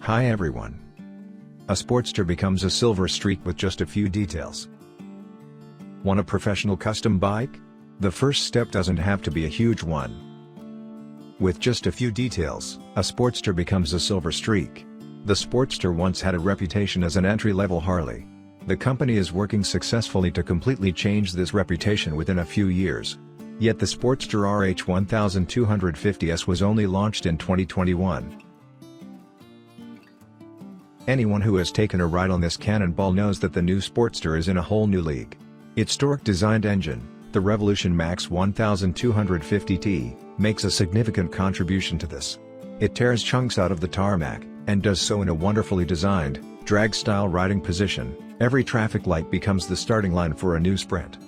Hi everyone. A Sportster becomes a silver streak with just a few details. Want a professional custom bike? The first step doesn't have to be a huge one. With just a few details, a Sportster becomes a silver streak. The Sportster once had a reputation as an entry-level Harley. The company is working successfully to completely change this reputation within a few years. Yet the Sportster RH1250S was only launched in 2021. Anyone who has taken a ride on this cannonball knows that the new Sportster is in a whole new league. Its torque-designed engine, the Revolution Max 1250T, makes a significant contribution to this. It tears chunks out of the tarmac, and does so in a wonderfully designed, drag-style riding position. Every traffic light becomes the starting line for a new sprint.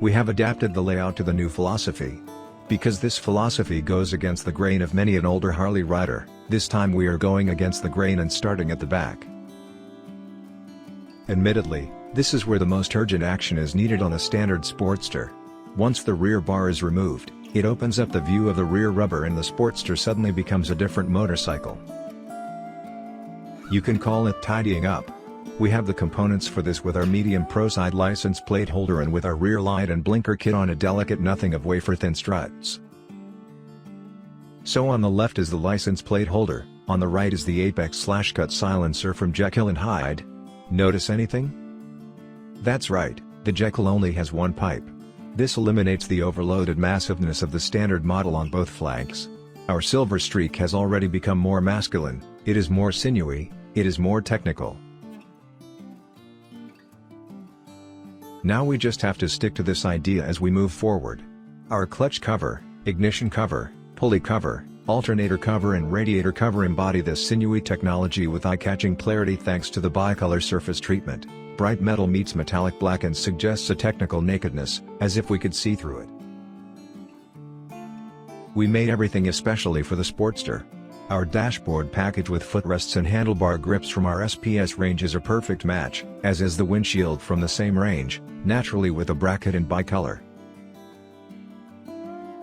We have adapted the layout to the new philosophy. Because this philosophy goes against the grain of many an older Harley rider, this time we are going against the grain and starting at the back. Admittedly, this is where the most urgent action is needed on a standard Sportster. Once the rear bar is removed, it opens up the view of the rear rubber and the Sportster suddenly becomes a different motorcycle. You can call it tidying up. We have the components for this with our medium Pro side license plate holder and with our rear light and blinker kit on a delicate nothing of wafer-thin struts. So on the left is the license plate holder, on the right is the Apex/Cut silencer from Jekyll & Hyde. Notice anything? That's right, the Jekyll only has one pipe. This eliminates the overloaded massiveness of the standard model on both flanks. Our silver streak has already become more masculine, it is more sinewy, it is more technical. Now we just have to stick to this idea as we move forward. Our clutch cover, ignition cover, pulley cover, alternator cover and radiator cover embody this sinewy technology with eye-catching clarity thanks to the bicolor surface treatment. Bright metal meets metallic black and suggests a technical nakedness, as if we could see through it. We made everything especially for the Sportster. Our dashboard package with footrests and handlebar grips from our SP-S range is a perfect match, as is the windshield from the same range, naturally with a bracket in bicolor.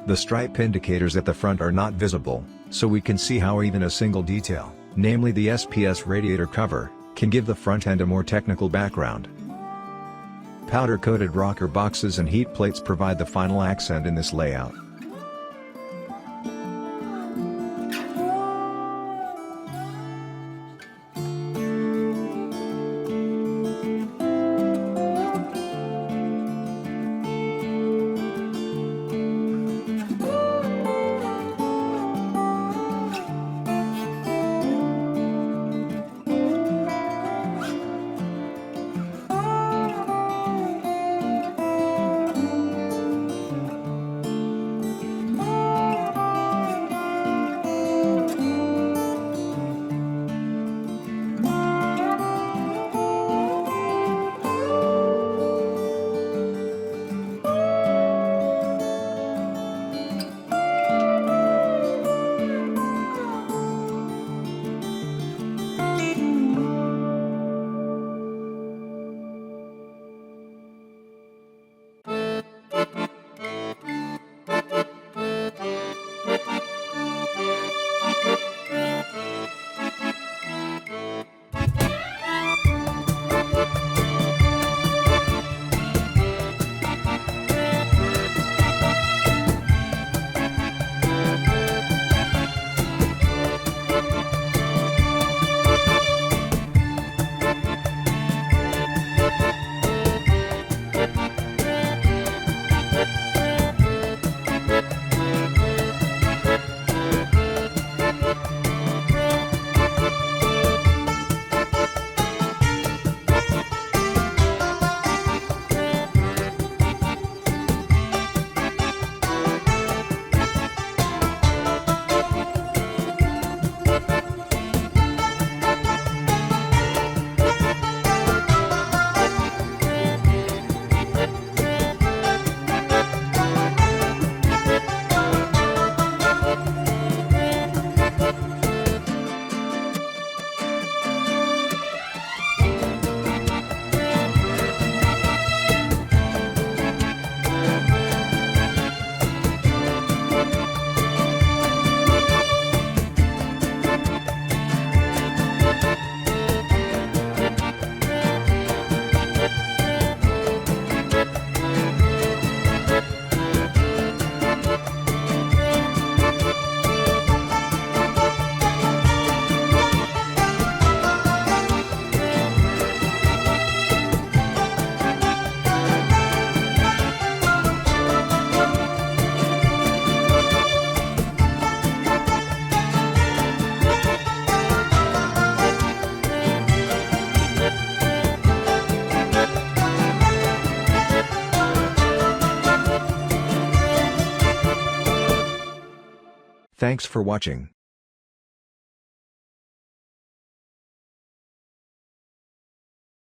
The stripe indicators at the front are not visible, so we can see how even a single detail, namely the SP-S radiator cover, can give the front end a more technical background. Powder-coated rocker boxes and heat plates provide the final accent in this layout. Thanks for watching.